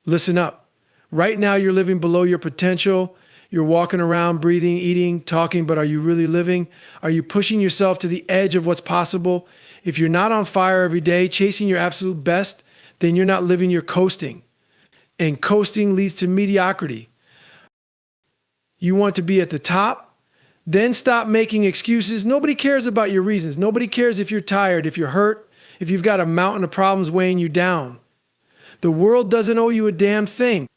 Listen up. Right now, you're living below your potential. You're walking around, breathing, eating, talking, but are you really living? Are you pushing yourself to the edge of what's possible? If you're not on fire every day, chasing your absolute best, then you're not living, you're coasting. And coasting leads to mediocrity. You want to be at the top? Then stop making excuses. Nobody cares about your reasons. Nobody cares if you're tired, if you're hurt, if you've got a mountain of problems weighing you down. The world doesn't owe you a damn thing.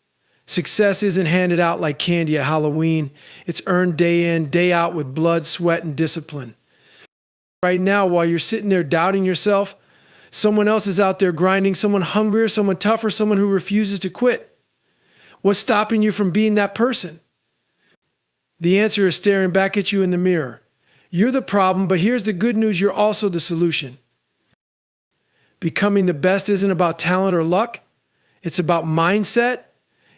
Success isn't handed out like candy at Halloween. It's earned day in, day out with blood, sweat, and discipline. Right now, while you're sitting there doubting yourself, someone else is out there grinding, someone hungrier, someone tougher, someone who refuses to quit. What's stopping you from being that person? The answer is staring back at you in the mirror. You're the problem, but here's the good news, you're also the solution. Becoming the best isn't about talent or luck. It's about mindset.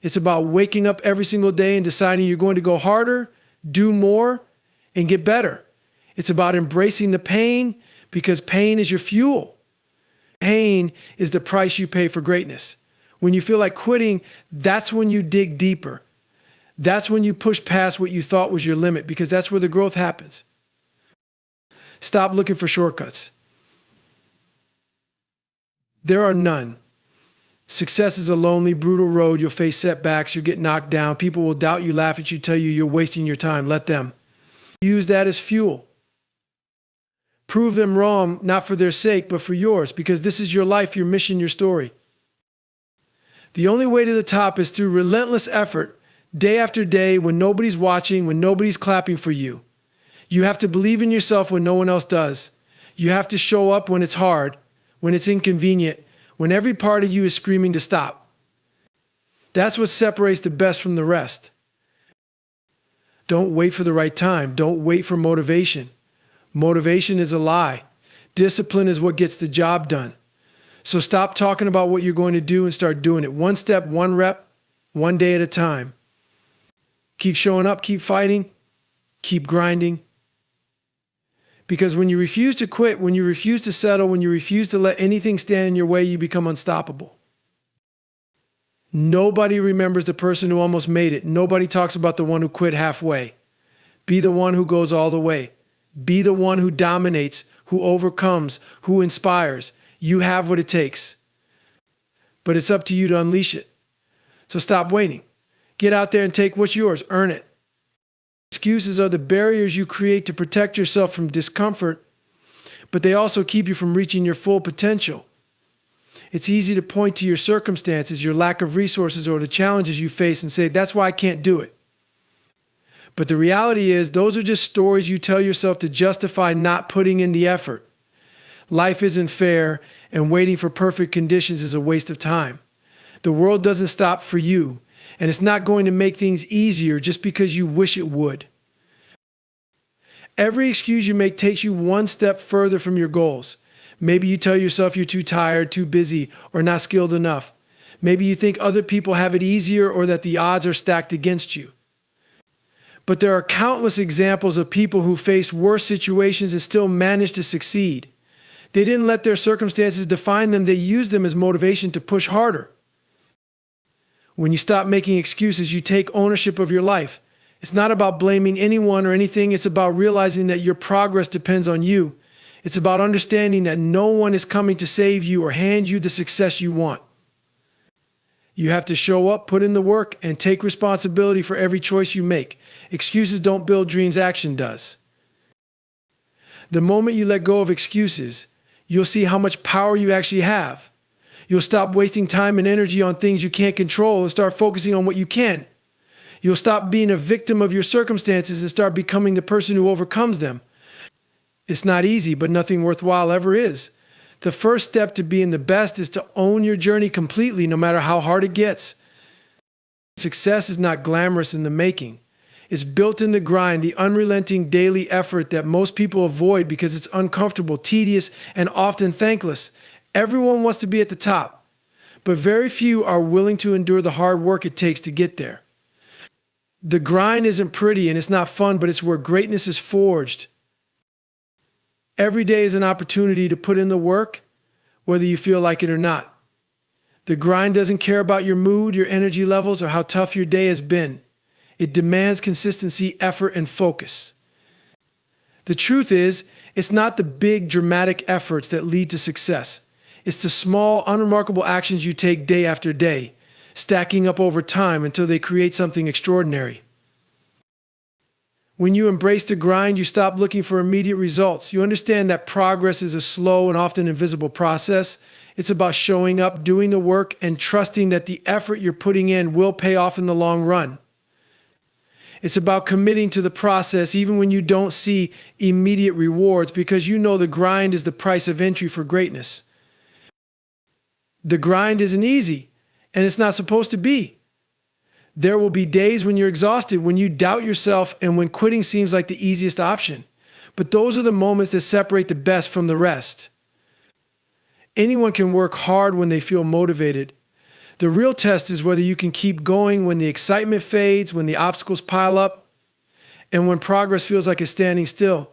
It's about waking up every single day and deciding you're going to go harder, do more, and get better. It's about embracing the pain because pain is your fuel. Pain is the price you pay for greatness. When you feel like quitting, that's when you dig deeper. That's when you push past what you thought was your limit because that's where the growth happens. Stop looking for shortcuts. There are none. Success is a lonely, brutal road. You'll face setbacks. You'll get knocked down. People will doubt you, laugh at you, tell you you're wasting your time. Let them. Use that as fuel. Prove them wrong, not for their sake, but for yours, because this is your life, your mission, your story. The only way to the top is through relentless effort, day after day, when nobody's watching, when nobody's clapping for you. You have to believe in yourself when no one else does. You have to show up when it's hard, when it's inconvenient, when every part of you is screaming to stop. That's what separates the best from the rest. Don't wait for the right time. Don't wait for motivation. Motivation is a lie. Discipline is what gets the job done. So stop talking about what you're going to do and start doing it. One step, one rep, one day at a time. Keep showing up, keep fighting, keep grinding. Because when you refuse to quit, when you refuse to settle, when you refuse to let anything stand in your way, you become unstoppable. Nobody remembers the person who almost made it. Nobody talks about the one who quit halfway. Be the one who goes all the way. Be the one who dominates, who overcomes, who inspires. You have what it takes. But it's up to you to unleash it. So stop waiting. Get out there and take what's yours. Earn it. Excuses are the barriers you create to protect yourself from discomfort, but they also keep you from reaching your full potential. It's easy to point to your circumstances, your lack of resources, or the challenges you face and say, that's why I can't do it. But the reality is, those are just stories you tell yourself to justify not putting in the effort. Life isn't fair, and waiting for perfect conditions is a waste of time. The world doesn't stop for you. And it's not going to make things easier just because you wish it would. Every excuse you make takes you one step further from your goals. Maybe you tell yourself you're too tired, too busy, or not skilled enough. Maybe you think other people have it easier or that the odds are stacked against you. But there are countless examples of people who faced worse situations and still managed to succeed. They didn't let their circumstances define them. They used them as motivation to push harder. When you stop making excuses, you take ownership of your life. It's not about blaming anyone or anything. It's about realizing that your progress depends on you. It's about understanding that no one is coming to save you or hand you the success you want. You have to show up, put in the work, and take responsibility for every choice you make. Excuses don't build dreams, action does. The moment you let go of excuses, you'll see how much power you actually have. You'll stop wasting time and energy on things you can't control and start focusing on what you can. You'll stop being a victim of your circumstances and start becoming the person who overcomes them. It's not easy, but nothing worthwhile ever is. The first step to being the best is to own your journey completely, no matter how hard it gets. Success is not glamorous in the making. It's built in the grind, the unrelenting daily effort that most people avoid because it's uncomfortable, tedious, and often thankless. Everyone wants to be at the top, but very few are willing to endure the hard work it takes to get there. The grind isn't pretty and it's not fun, but it's where greatness is forged. Every day is an opportunity to put in the work, whether you feel like it or not. The grind doesn't care about your mood, your energy levels, or how tough your day has been. It demands consistency, effort, and focus. The truth is, it's not the big, dramatic efforts that lead to success. It's the small, unremarkable actions you take day after day, stacking up over time until they create something extraordinary. When you embrace the grind, you stop looking for immediate results. You understand that progress is a slow and often invisible process. It's about showing up, doing the work, and trusting that the effort you're putting in will pay off in the long run. It's about committing to the process even when you don't see immediate rewards, because you know the grind is the price of entry for greatness. The grind isn't easy, and it's not supposed to be. There will be days when you're exhausted, when you doubt yourself, and when quitting seems like the easiest option. But those are the moments that separate the best from the rest. Anyone can work hard when they feel motivated. The real test is whether you can keep going when the excitement fades, when the obstacles pile up, and when progress feels like it's standing still.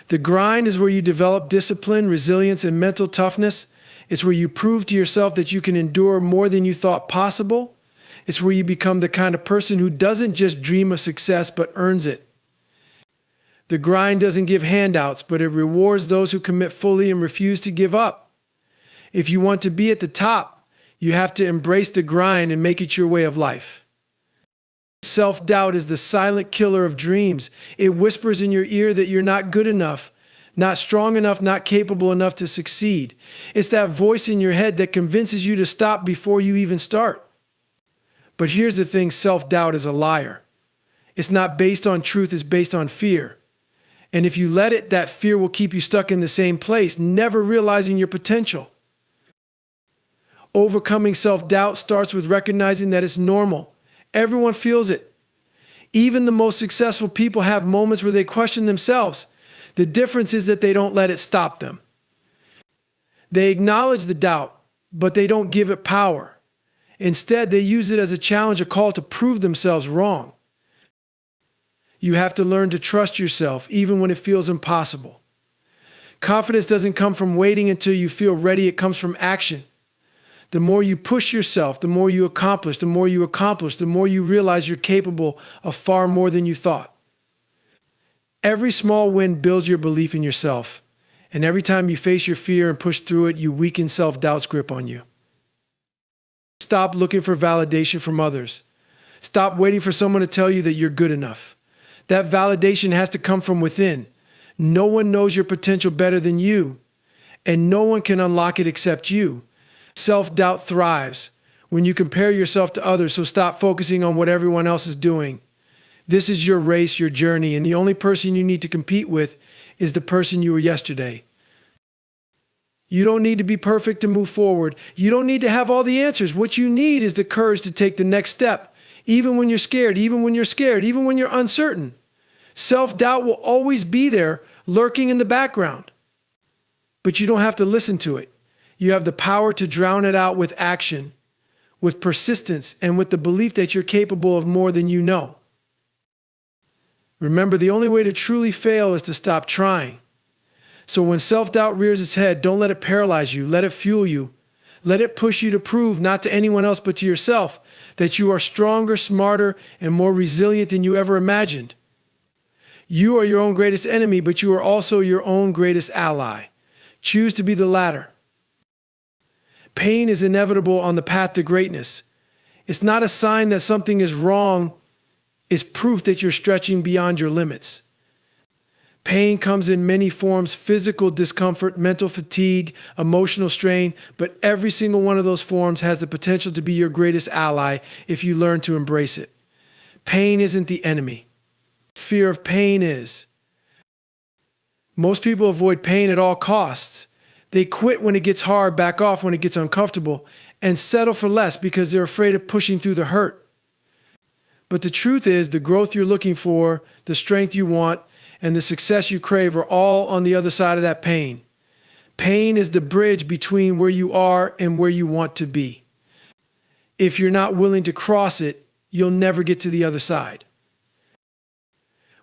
The grind is where you develop discipline, resilience, and mental toughness. It's where you prove to yourself that you can endure more than you thought possible. It's where you become the kind of person who doesn't just dream of success, but earns it. The grind doesn't give handouts, but it rewards those who commit fully and refuse to give up. If you want to be at the top, you have to embrace the grind and make it your way of life. Self-doubt is the silent killer of dreams. It whispers in your ear that you're not good enough, not strong enough, not capable enough to succeed. It's that voice in your head that convinces you to stop before you even start. But here's the thing, self-doubt is a liar. It's not based on truth, it's based on fear. And if you let it, that fear will keep you stuck in the same place, never realizing your potential. Overcoming self-doubt starts with recognizing that it's normal. Everyone feels it. Even the most successful people have moments where they question themselves. The difference is that they don't let it stop them. They acknowledge the doubt, but they don't give it power. Instead, they use it as a challenge, a call to prove themselves wrong. You have to learn to trust yourself, even when it feels impossible. Confidence doesn't come from waiting until you feel ready. It comes from action. The more you push yourself, the more you accomplish. The more you accomplish, the more you realize you're capable of far more than you thought. Every small win builds your belief in yourself. And every time you face your fear and push through it, you weaken self-doubt's grip on you. Stop looking for validation from others. Stop waiting for someone to tell you that you're good enough. That validation has to come from within. No one knows your potential better than you, and no one can unlock it except you. Self-doubt thrives when you compare yourself to others, so stop focusing on what everyone else is doing. This is your race, your journey, and the only person you need to compete with is the person you were yesterday. You don't need to be perfect to move forward. You don't need to have all the answers. What you need is the courage to take the next step, even when you're scared, even when you're uncertain. Self-doubt will always be there, lurking in the background. But you don't have to listen to it. You have the power to drown it out with action, with persistence, and with the belief that you're capable of more than you know. Remember, the only way to truly fail is to stop trying. So when self-doubt rears its head, don't let it paralyze you. Let it fuel you. Let it push you to prove, not to anyone else but to yourself, that you are stronger, smarter, and more resilient than you ever imagined. You are your own greatest enemy, but you are also your own greatest ally. Choose to be the latter. Pain is inevitable on the path to greatness. It's not a sign that something is wrong. It's proof that you're stretching beyond your limits. Pain comes in many forms: physical discomfort, mental fatigue, emotional strain, but every single one of those forms has the potential to be your greatest ally if you learn to embrace it. Pain isn't the enemy. Fear of pain is. Most people avoid pain at all costs. They quit when it gets hard, back off when it gets uncomfortable, and settle for less because they're afraid of pushing through the hurt. But the truth is, the growth you're looking for, the strength you want, and the success you crave are all on the other side of that pain. Pain is the bridge between where you are and where you want to be. If you're not willing to cross it, you'll never get to the other side.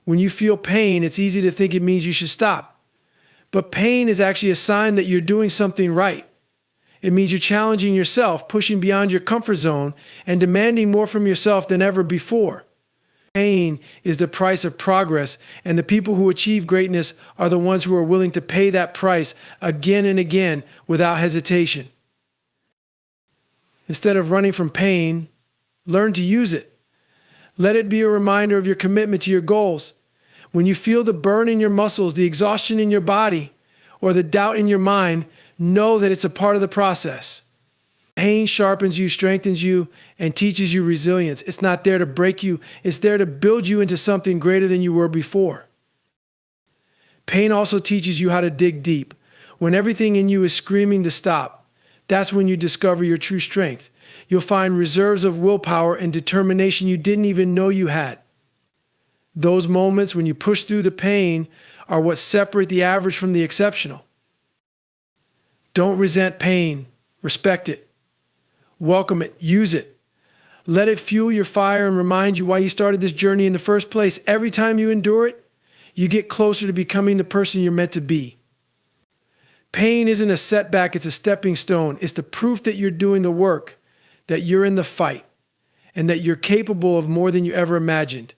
When you feel pain, it's easy to think it means you should stop. But pain is actually a sign that you're doing something right. It means you're challenging yourself, pushing beyond your comfort zone, and demanding more from yourself than ever before. Pain is the price of progress, and the people who achieve greatness are the ones who are willing to pay that price again and again without hesitation. Instead of running from pain, learn to use it. Let it be a reminder of your commitment to your goals. When you feel the burn in your muscles, the exhaustion in your body, or the doubt in your mind, know that it's a part of the process. Pain sharpens you, strengthens you, and teaches you resilience. It's not there to break you. It's there to build you into something greater than you were before. Pain also teaches you how to dig deep. When everything in you is screaming to stop, that's when you discover your true strength. You'll find reserves of willpower and determination you didn't even know you had. Those moments when you push through the pain are what separate the average from the exceptional. Don't resent pain. Respect it. Welcome it. Use it. Let it fuel your fire and remind you why you started this journey in the first place. Every time you endure it, you get closer to becoming the person you're meant to be. Pain isn't a setback, it's a stepping stone. It's the proof that you're doing the work, that you're in the fight, and that you're capable of more than you ever imagined.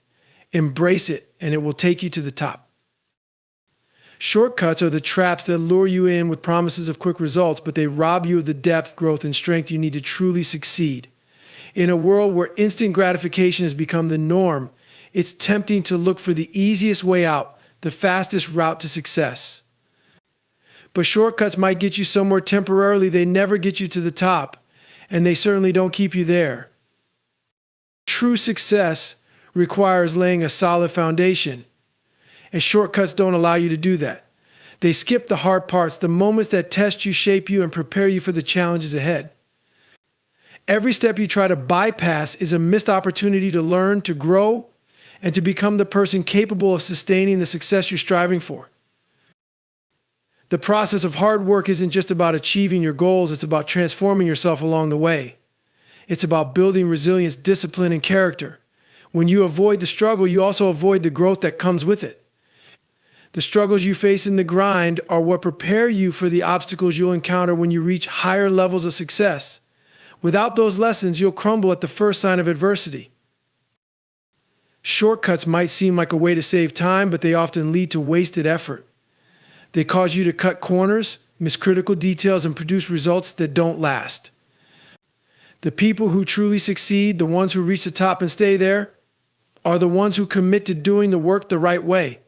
Embrace it, and it will take you to the top. Shortcuts are the traps that lure you in with promises of quick results, but they rob you of the depth, growth, and strength you need to truly succeed. In a world where instant gratification has become the norm, it's tempting to look for the easiest way out, the fastest route to success. But shortcuts might get you somewhere temporarily. They never get you to the top, and they certainly don't keep you there. True success requires laying a solid foundation. And shortcuts don't allow you to do that. They skip the hard parts, the moments that test you, shape you, and prepare you for the challenges ahead. Every step you try to bypass is a missed opportunity to learn, to grow, and to become the person capable of sustaining the success you're striving for. The process of hard work isn't just about achieving your goals, it's about transforming yourself along the way. It's about building resilience, discipline, and character. When you avoid the struggle, you also avoid the growth that comes with it. The struggles you face in the grind are what prepare you for the obstacles you'll encounter when you reach higher levels of success. Without those lessons, you'll crumble at the first sign of adversity. Shortcuts might seem like a way to save time, but they often lead to wasted effort. They cause you to cut corners, miss critical details, and produce results that don't last. The people who truly succeed, the ones who reach the top and stay there, are the ones who commit to doing the work the right way.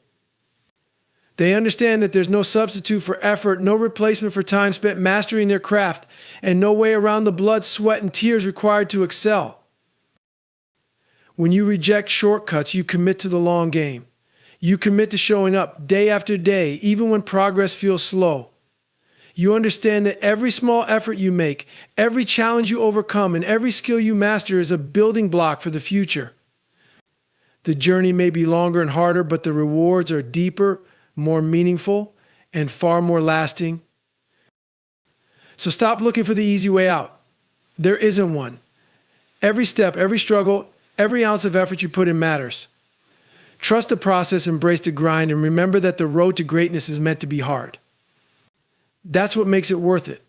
They understand that there's no substitute for effort, no replacement for time spent mastering their craft, and no way around the blood, sweat, and tears required to excel. When you reject shortcuts, you commit to the long game. You commit to showing up day after day, even when progress feels slow. You understand that every small effort you make, every challenge you overcome, and every skill you master is a building block for the future. The journey may be longer and harder, but the rewards are deeper, more meaningful, and far more lasting. So stop looking for the easy way out. There isn't one. Every step, every struggle, every ounce of effort you put in matters. Trust the process, embrace the grind, and remember that the road to greatness is meant to be hard. That's what makes it worth it.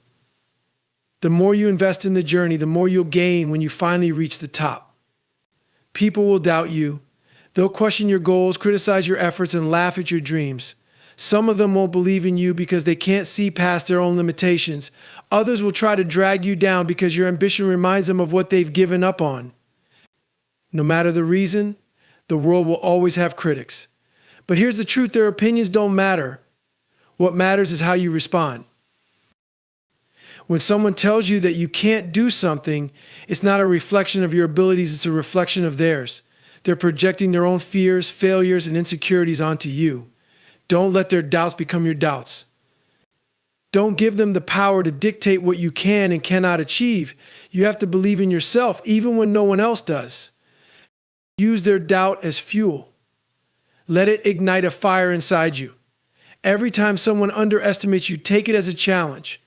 The more you invest in the journey, the more you'll gain when you finally reach the top. People will doubt you. They'll question your goals, criticize your efforts, and laugh at your dreams. Some of them won't believe in you because they can't see past their own limitations. Others will try to drag you down because your ambition reminds them of what they've given up on. No matter the reason, the world will always have critics. But here's the truth, their opinions don't matter. What matters is how you respond. When someone tells you that you can't do something, it's not a reflection of your abilities, it's a reflection of theirs. They're projecting their own fears, failures, and insecurities onto you. Don't let their doubts become your doubts. Don't give them the power to dictate what you can and cannot achieve. You have to believe in yourself, even when no one else does. Use their doubt as fuel. Let it ignite a fire inside you. Every time someone underestimates you, take it as a challenge.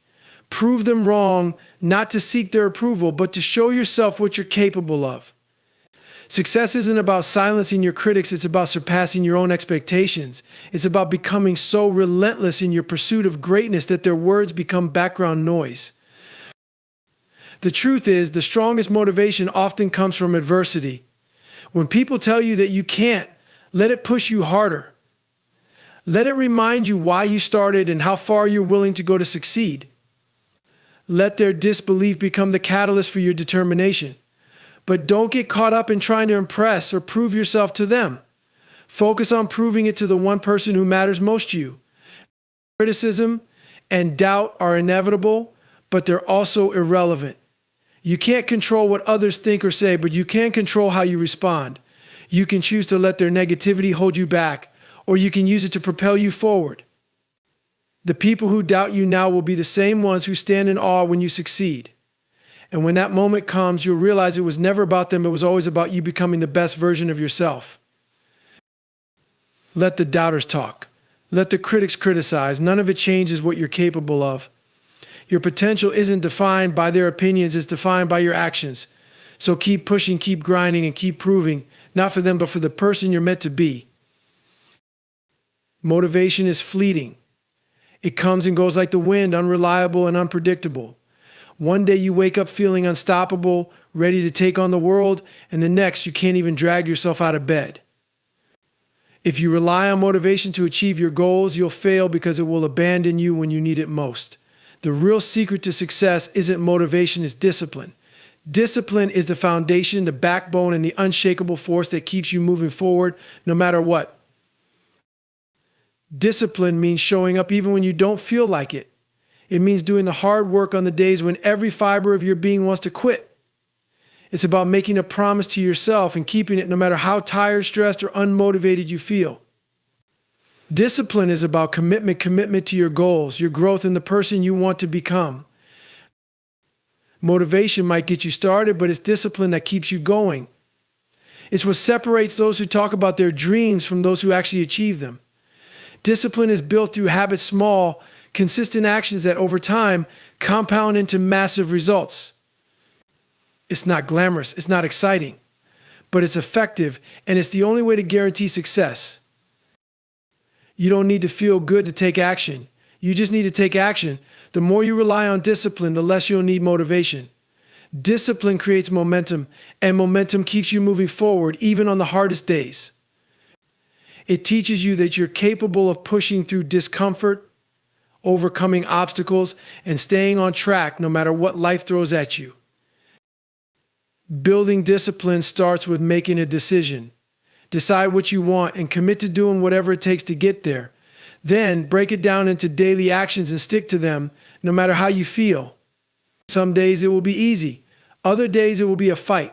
Prove them wrong, not to seek their approval, but to show yourself what you're capable of. Success isn't about silencing your critics, it's about surpassing your own expectations. It's about becoming so relentless in your pursuit of greatness that their words become background noise. The truth is, the strongest motivation often comes from adversity. When people tell you that you can't, let it push you harder. Let it remind you why you started and how far you're willing to go to succeed. Let their disbelief become the catalyst for your determination. But don't get caught up in trying to impress or prove yourself to them. Focus on proving it to the one person who matters most to you. Criticism and doubt are inevitable, but they're also irrelevant. You can't control what others think or say, but you can control how you respond. You can choose to let their negativity hold you back, or you can use it to propel you forward. The people who doubt you now will be the same ones who stand in awe when you succeed. And when that moment comes, you'll realize it was never about them, it was always about you becoming the best version of yourself. Let the doubters talk. Let the critics criticize. None of it changes what you're capable of. Your potential isn't defined by their opinions, it's defined by your actions. So keep pushing, keep grinding, and keep proving, not for them, but for the person you're meant to be. Motivation is fleeting. It comes and goes like the wind, unreliable and unpredictable. One day you wake up feeling unstoppable, ready to take on the world, and the next you can't even drag yourself out of bed. If you rely on motivation to achieve your goals, you'll fail because it will abandon you when you need it most. The real secret to success isn't motivation, it's discipline. Discipline is the foundation, the backbone, and the unshakable force that keeps you moving forward no matter what. Discipline means showing up even when you don't feel like it. It means doing the hard work on the days when every fiber of your being wants to quit. It's about making a promise to yourself and keeping it no matter how tired, stressed, or unmotivated you feel. Discipline is about commitment to your goals, your growth in the person you want to become. Motivation might get you started, but it's discipline that keeps you going. It's what separates those who talk about their dreams from those who actually achieve them. Discipline is built through habits, small, consistent actions that over time compound into massive results. It's not glamorous, it's not exciting, but it's effective, and it's the only way to guarantee success. You don't need to feel good to take action. You just need to take action. The more you rely on discipline, the less you'll need motivation. Discipline creates momentum, and momentum keeps you moving forward, even on the hardest days. It teaches you that you're capable of pushing through discomfort, overcoming obstacles, and staying on track no matter what life throws at you. Building discipline starts with making a decision. Decide what you want and commit to doing whatever it takes to get there. Then break it down into daily actions and stick to them no matter how you feel. Some days it will be easy. Other days it will be a fight.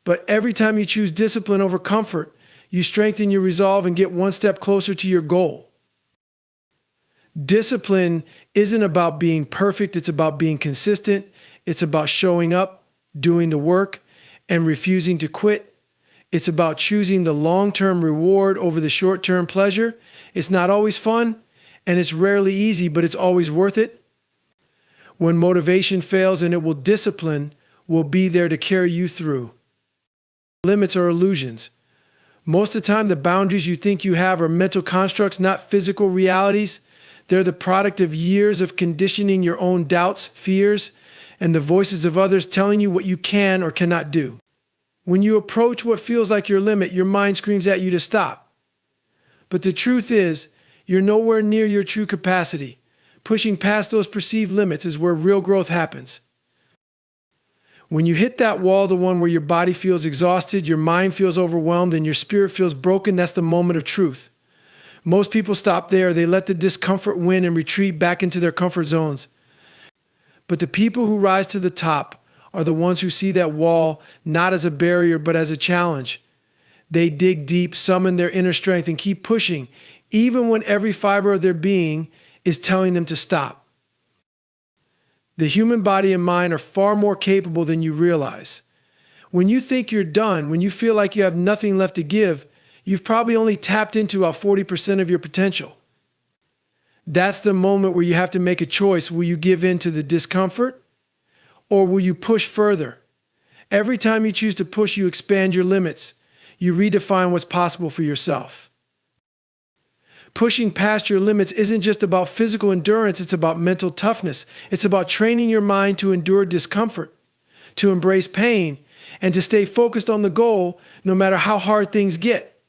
But every time you choose discipline over comfort, you strengthen your resolve and get one step closer to your goal. Discipline isn't about being perfect. It's about being consistent. It's about showing up, doing the work, and refusing to quit. It's about choosing the long-term reward over the short-term pleasure. It's not always fun, and it's rarely easy, but it's always worth it. When motivation fails, and it will, discipline will be there to carry you through. Limits are illusions. Most of the time, the boundaries you think you have are mental constructs, not physical realities. They're the product of years of conditioning your own doubts, fears, and the voices of others telling you what you can or cannot do. When you approach what feels like your limit, your mind screams at you to stop. But the truth is, you're nowhere near your true capacity. Pushing past those perceived limits is where real growth happens. When you hit that wall, the one where your body feels exhausted, your mind feels overwhelmed, and your spirit feels broken, that's the moment of truth. Most people stop there. They let the discomfort win and retreat back into their comfort zones. But the people who rise to the top are the ones who see that wall not as a barrier, but as a challenge. They dig deep, summon their inner strength, and keep pushing, even when every fiber of their being is telling them to stop. The human body and mind are far more capable than you realize. When you think you're done, when you feel like you have nothing left to give, you've probably only tapped into about 40% of your potential. That's the moment where you have to make a choice. Will you give in to the discomfort, or will you push further? Every time you choose to push, you expand your limits. You redefine what's possible for yourself. Pushing past your limits isn't just about physical endurance, it's about mental toughness. It's about training your mind to endure discomfort. to embrace pain, and to stay focused on the goal no matter how hard things get.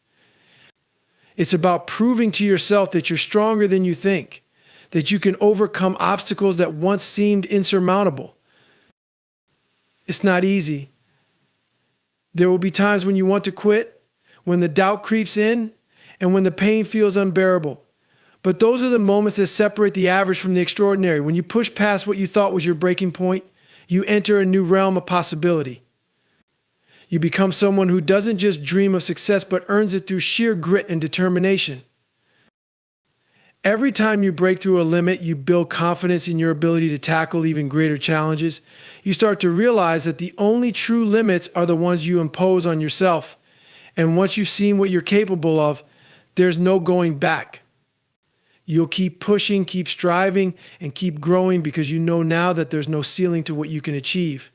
It's about proving to yourself that you're stronger than you think, that you can overcome obstacles that once seemed insurmountable. It's not easy. There will be times when you want to quit, when the doubt creeps in, and when the pain feels unbearable. But those are the moments that separate the average from the extraordinary. When you push past what you thought was your breaking point, you enter a new realm of possibility. You become someone who doesn't just dream of success, but earns it through sheer grit and determination. Every time you break through a limit, you build confidence in your ability to tackle even greater challenges. You start to realize that the only true limits are the ones you impose on yourself. And once you've seen what you're capable of, there's no going back. You'll keep pushing, keep striving, and keep growing because you know now that there's no ceiling to what you can achieve.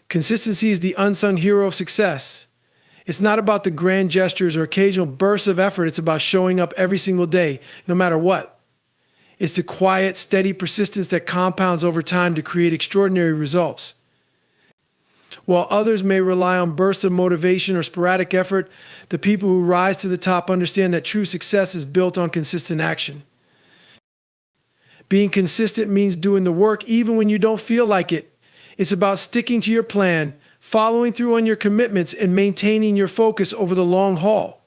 Consistency is the unsung hero of success. It's not about the grand gestures or occasional bursts of effort. It's about showing up every single day, no matter what. It's the quiet, steady persistence that compounds over time to create extraordinary results. While others may rely on bursts of motivation or sporadic effort, the people who rise to the top understand that true success is built on consistent action. Being consistent means doing the work even when you don't feel like it. It's about sticking to your plan, following through on your commitments, and maintaining your focus over the long haul.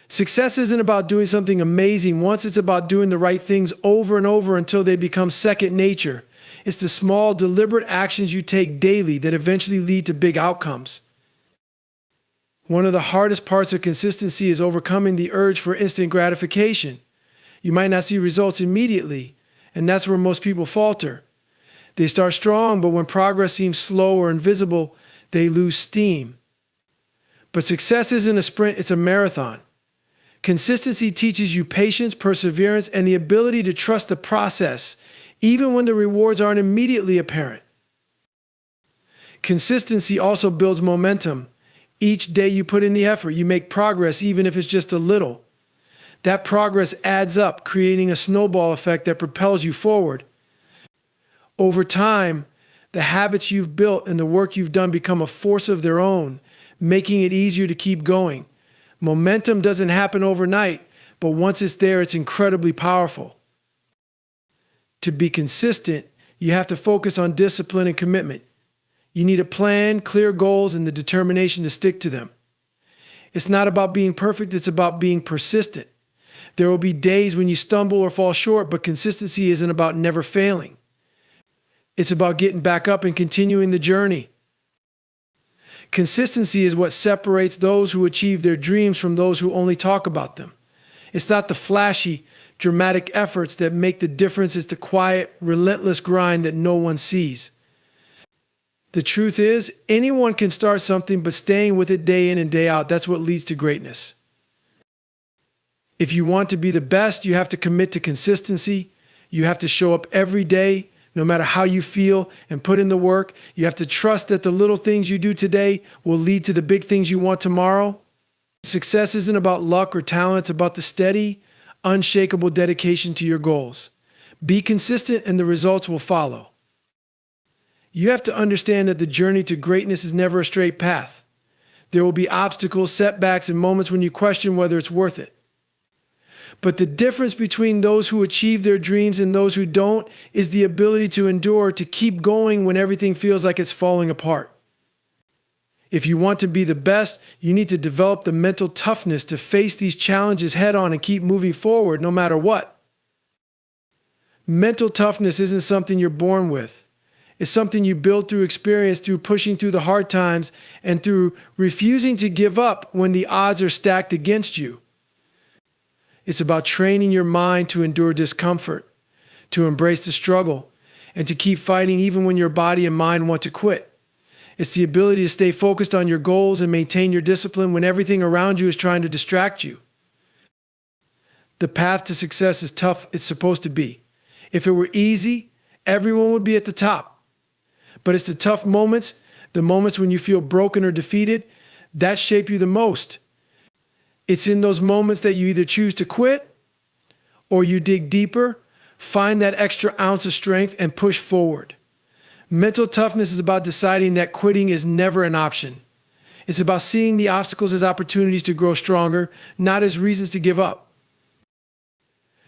Success isn't about doing something amazing once, it's about doing the right things over and over until they become second nature. It's the small, deliberate actions you take daily that eventually lead to big outcomes. One of the hardest parts of consistency is overcoming the urge for instant gratification. You might not see results immediately, and that's where most people falter. They start strong, but when progress seems slow or invisible, they lose steam. But success isn't a sprint, it's a marathon. Consistency teaches you patience, perseverance, and the ability to trust the process, even when the rewards aren't immediately apparent. Consistency also builds momentum. Each day you put in the effort, you make progress, even if it's just a little. That progress adds up, creating a snowball effect that propels you forward. Over time, the habits you've built and the work you've done become a force of their own, making it easier to keep going. Momentum doesn't happen overnight, but once it's there, it's incredibly powerful. To be consistent, you have to focus on discipline and commitment. You need a plan, clear goals, and the determination to stick to them. It's not about being perfect, it's about being persistent. There will be days when you stumble or fall short, but consistency isn't about never failing. It's about getting back up and continuing the journey. Consistency is what separates those who achieve their dreams from those who only talk about them. It's not the flashy, dramatic efforts that make the difference. It's the quiet, relentless grind that no one sees. The truth is, anyone can start something, but staying with it day in and day out, that's what leads to greatness. If you want to be the best, you have to commit to consistency. You have to show up every day, no matter how you feel, and put in the work. You have to trust that the little things you do today will lead to the big things you want tomorrow. Success isn't about luck or talent, it's about the steady, unshakable dedication to your goals. Be consistent and the results will follow. You have to understand that the journey to greatness is never a straight path. There will be obstacles, setbacks, and moments when you question whether it's worth it. But the difference between those who achieve their dreams and those who don't is the ability to endure, to keep going when everything feels like it's falling apart. If you want to be the best, you need to develop the mental toughness to face these challenges head on and keep moving forward no matter what. Mental toughness isn't something you're born with. It's something you build through experience, through pushing through the hard times, and through refusing to give up when the odds are stacked against you. It's about training your mind to endure discomfort, to embrace the struggle, and to keep fighting even when your body and mind want to quit. It's the ability to stay focused on your goals and maintain your discipline when everything around you is trying to distract you. The path to success is tough. It's supposed to be. If it were easy, everyone would be at the top. But it's the tough moments, the moments when you feel broken or defeated, that shape you the most. It's in those moments that you either choose to quit or you dig deeper, find that extra ounce of strength, and push forward. Mental toughness is about deciding that quitting is never an option. It's about seeing the obstacles as opportunities to grow stronger, not as reasons to give up.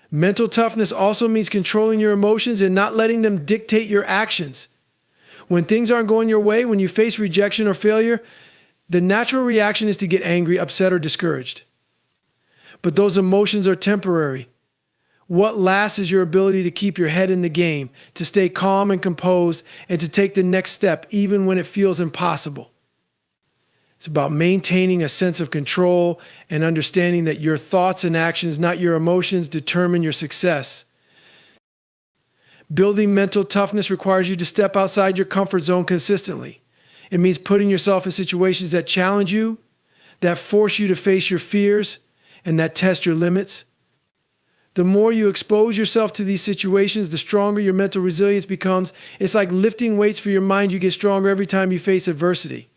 Mental toughness also means controlling your emotions and not letting them dictate your actions. When things aren't going your way, when you face rejection or failure, the natural reaction is to get angry, upset, or discouraged. But those emotions are temporary. What lasts is your ability to keep your head in the game, to stay calm and composed, and to take the next step even when it feels impossible. It's about maintaining a sense of control and understanding that your thoughts and actions, not your emotions, determine your success. Building mental toughness requires you to step outside your comfort zone consistently. It means putting yourself in situations that challenge you, that force you to face your fears, and that test your limits. The more you expose yourself to these situations, the stronger your mental resilience becomes. It's like lifting weights for your mind. You get stronger every time you face adversity.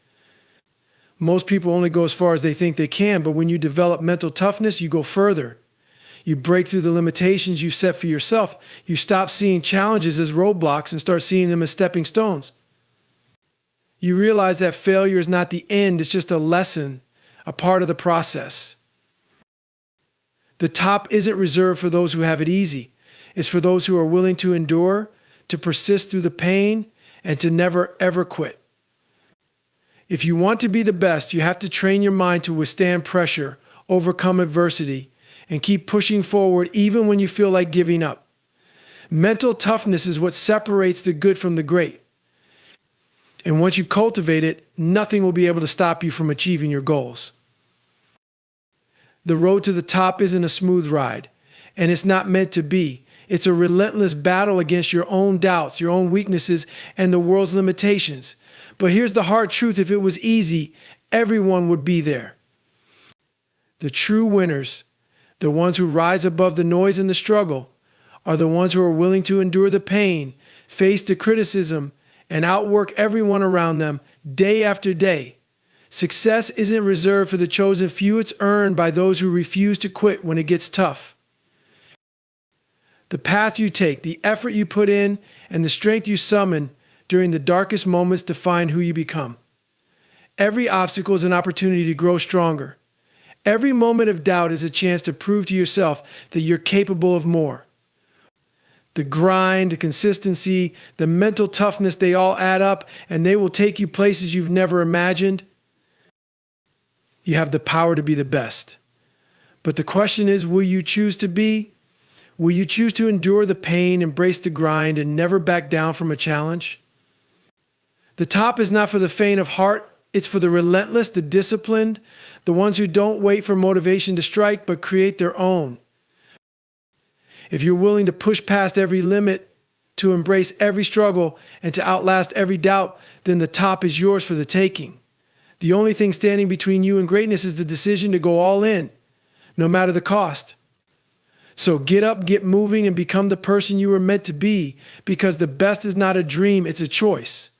Most people only go as far as they think they can, but when you develop mental toughness, you go further. You break through the limitations you set for yourself. You stop seeing challenges as roadblocks and start seeing them as stepping stones. You realize that failure is not the end, it's just a lesson, a part of the process. The top isn't reserved for those who have it easy. It's for those who are willing to endure, to persist through the pain, and to never, ever quit. If you want to be the best, you have to train your mind to withstand pressure, overcome adversity, and keep pushing forward even when you feel like giving up. Mental toughness is what separates the good from the great. And once you cultivate it, nothing will be able to stop you from achieving your goals. The road to the top isn't a smooth ride, and it's not meant to be. It's a relentless battle against your own doubts, your own weaknesses, and the world's limitations. But here's the hard truth: if it was easy, everyone would be there. The true winners, the ones who rise above the noise and the struggle, are the ones who are willing to endure the pain, face the criticism, and outwork everyone around them day after day. Success isn't reserved for the chosen few, it's earned by those who refuse to quit when it gets tough. The path you take, the effort you put in, and the strength you summon during the darkest moments define who you become. Every obstacle is an opportunity to grow stronger. Every moment of doubt is a chance to prove to yourself that you're capable of more. The grind, the consistency, the mental toughness, they all add up, and they will take you places you've never imagined. You have the power to be the best. But the question is, will you choose to be? Will you choose to endure the pain, embrace the grind, and never back down from a challenge? The top is not for the faint of heart. It's for the relentless, the disciplined, the ones who don't wait for motivation to strike, but create their own. If you're willing to push past every limit, to embrace every struggle, and to outlast every doubt, then the top is yours for the taking. The only thing standing between you and greatness is the decision to go all in, no matter the cost. So get up, get moving, and become the person you were meant to be, because the best is not a dream, it's a choice.